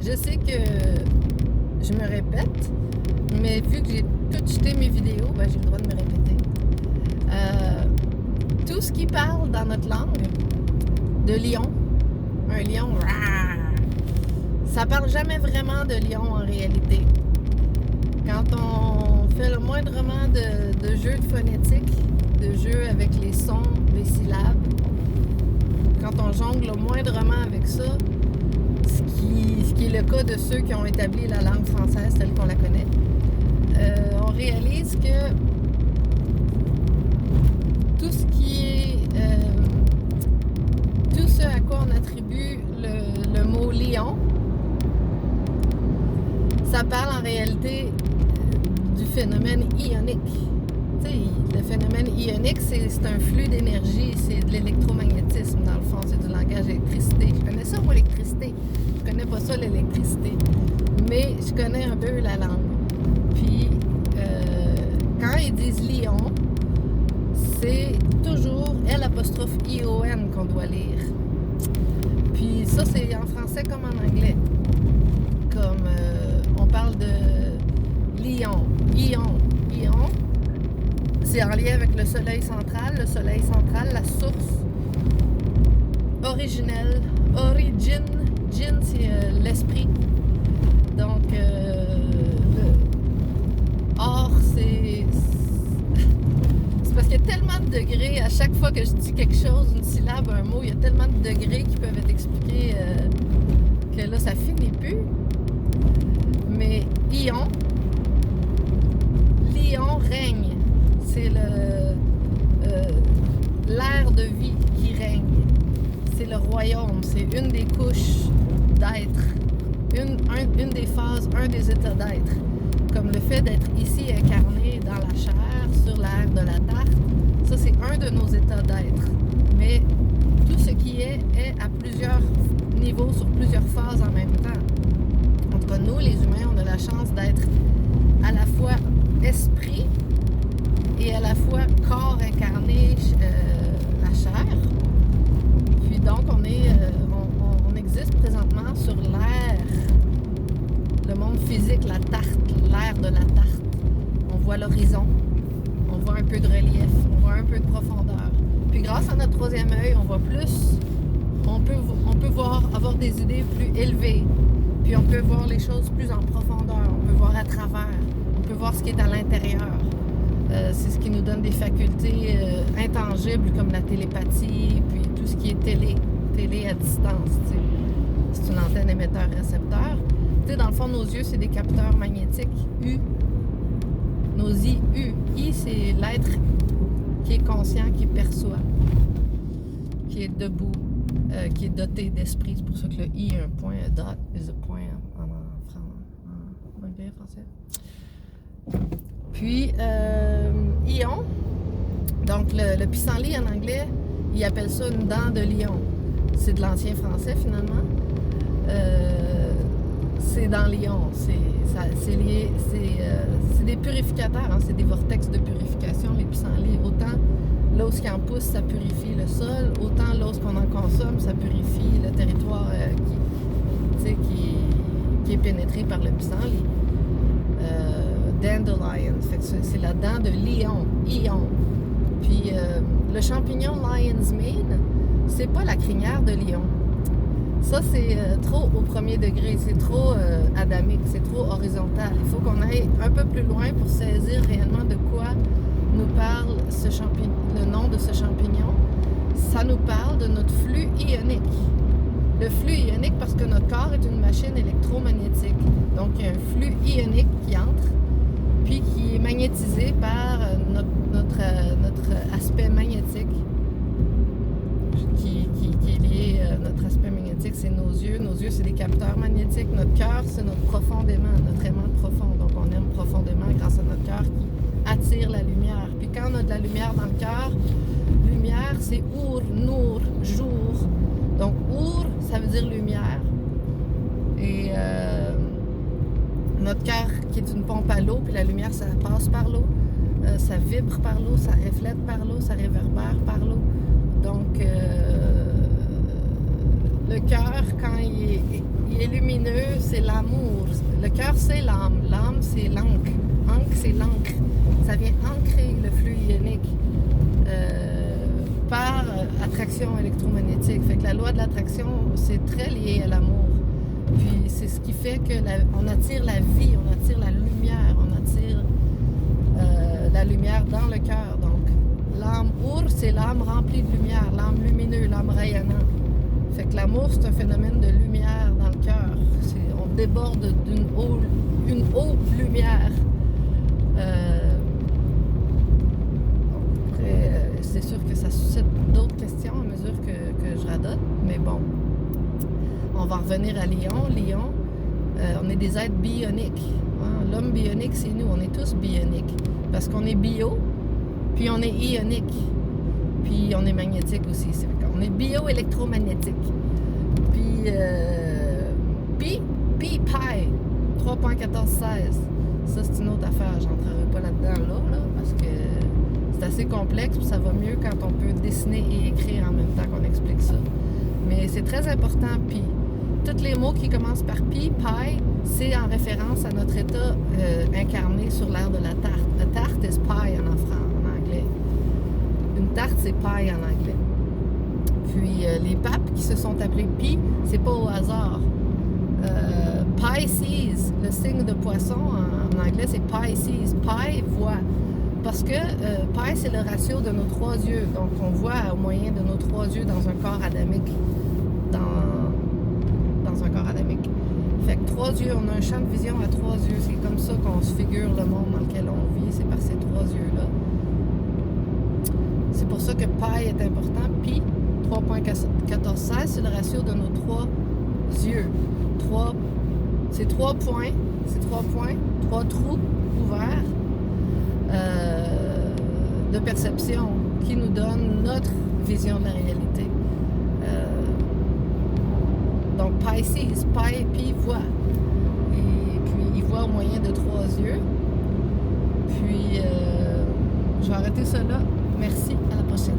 Je sais que je me répète, mais vu que j'ai tout jeté mes vidéos, ben, j'ai le droit de me répéter. Tout ce qui parle dans notre langue, de lion, un lion, ça parle jamais vraiment de lion en réalité. Quand on fait le moindrement de jeu de phonétique, de jeu avec les sons, les syllabes, quand on jongle moindrement avec ça, ce qui est le cas de ceux qui ont établi la langue française telle qu'on la connaît, on réalise que tout ce qui est tout ce à quoi on attribue le mot lion, ça parle en réalité du phénomène ionique. Tu sais, le phénomène ionique, c'est un flux d'énergie, c'est de l'électromagnétisme dans le fond, c'est du langage d'électricité. Je connais ça, moi, l'électricité. Je connais pas ça, l'électricité. Mais je connais un peu la langue. Puis, quand ils disent lion, c'est toujours L'-I-O-N qu'on doit lire. Puis ça, c'est en français comme en anglais. Comme on parle de lion, ion, c'est en lien avec le soleil central. Le soleil central, la source originelle, gin, c'est l'esprit. Donc, or, c'est parce qu'il y a tellement de degrés, à chaque fois que je dis quelque chose, une syllabe, un mot, il y a tellement de degrés qui peuvent être expliqués que là, ça finit plus. Mais lion règne. C'est l'air de vie qui règne. C'est le royaume. C'est une des couches d'être. Une des phases, un des états d'être. Comme le fait d'être ici incarné dans la chair, sur l'air de la tarte. Ça, c'est un de nos états d'être. Mais tout ce qui est à plusieurs niveaux, sur plusieurs phases en même temps. En tout cas, nous, les humains, on a la chance d'être à la fois esprit et à la fois corps incarné, la chair. Puis donc, on existe présentement sur l'air, le monde physique, la tarte, l'air de la tarte. On voit l'horizon, on voit un peu de relief, on voit un peu de profondeur. Puis grâce à notre troisième œil, on voit plus, on peut avoir des idées plus élevées. Puis on peut voir les choses plus en profondeur, on peut voir à travers, on peut voir ce qui est à l'intérieur. C'est ce qui nous donne des facultés intangibles comme la télépathie, puis tout ce qui est télé à distance. T'sais. C'est une antenne émetteur-récepteur. Dans le fond, nos yeux, c'est des capteurs magnétiques U. Nos I, U. I, c'est l'être qui est conscient, qui perçoit, qui est debout. Qui est doté d'esprit. C'est pour ça que le I est un point, dot is a point en anglais, français. Puis, ion, donc le pissenlit en anglais, ils appellent ça une dent de lion. C'est de l'ancien français finalement. C'est dans lion. C'est lié, c'est des purificateurs, hein, c'est des vortex de purification, les pissenlits. Autant l'os qui en pousse, ça purifie le sol. Autant l'os qu'on en consomme, ça purifie le territoire qui est pénétré par le pissenlit. Dandelion, fait que c'est la dent de lion, ion. Puis le champignon lion's mane, c'est pas la crinière de lion. Ça, c'est trop au premier degré, c'est trop adamique, c'est trop horizontal. Il faut qu'on aille un peu plus loin pour saisir réellement de quoi nous parle le nom de ce champignon. Ça nous parle de notre flux ionique. Le flux ionique parce que notre corps est une machine électromagnétique. Donc, il y a un flux ionique qui entre, puis qui est magnétisé par notre aspect magnétique, qui est lié à notre aspect magnétique, c'est nos yeux. Nos yeux, c'est des capteurs magnétiques. Notre cœur, c'est notre aimant profond. Donc, on aime profondément grâce à notre cœur qui attire la lumière. Puis quand on a de la lumière dans le cœur, lumière, c'est Ur, Nour, jour. Donc, Ur, ça veut dire lumière. Et notre cœur, qui est une pompe à l'eau, puis la lumière, ça passe par l'eau. Ça vibre par l'eau, ça reflète par l'eau, ça réverbère par l'eau. Donc, le cœur, quand il est lumineux, c'est l'amour. Le cœur, c'est l'âme. L'âme, c'est l'encre. Encre, c'est l'encre. Ça vient ancrer le flux ionique par attraction électromagnétique. Fait que la loi de l'attraction, c'est très lié à l'amour. Puis c'est ce qui fait qu'on attire la vie, on attire la lumière, on attire la lumière dans le cœur. Donc, l'âme c'est l'âme remplie de lumière, l'âme lumineuse, l'âme rayonnante. Fait que l'amour, c'est un phénomène de lumière dans le cœur. On déborde une haute lumière. Après, c'est sûr que ça suscite d'autres questions à mesure que je radote, mais bon. On va revenir à Lion. Lion, on est des êtres bioniques. Hein? L'homme bionique, c'est nous. On est tous bioniques. Parce qu'on est bio, puis on est ionique. Puis on est magnétique aussi. On est bio-électromagnétique. Puis pi, 3.1416. Ça, c'est une autre affaire. J'entrerai pas là-dedans, là, parce que c'est assez complexe, puis ça va mieux quand on peut dessiner et écrire en même temps qu'on explique ça. Mais c'est très important, pi. Tous les mots qui commencent par pi, c'est en référence à notre état incarné sur l'air de la tarte. La tarte is pie en anglais. Une tarte, c'est pie en anglais. Puis les papes qui se sont appelés pi, c'est pas au hasard. Pisces, le signe de poisson en anglais, c'est Pisces. Pi, voit. Parce que pi, c'est le ratio de nos 3 yeux. Donc, on voit au moyen de nos 3 yeux dans un corps adamique. Dans un corps adamique. Fait que 3 yeux, on a un champ de vision à 3 yeux. C'est comme ça qu'on se figure le monde dans lequel on vit. C'est par ces 3 yeux-là. C'est pour ça que pi est important. Pi, 3.1416, c'est le ratio de nos 3 yeux. C'est 3 points. C'est 3 points, 3 trous ouverts de perception qui nous donnent notre vision de la réalité. Donc, Pisces, pi voit. Et puis, il voit au moyen de 3 yeux. Puis, je vais arrêter ça là. Merci, à la prochaine.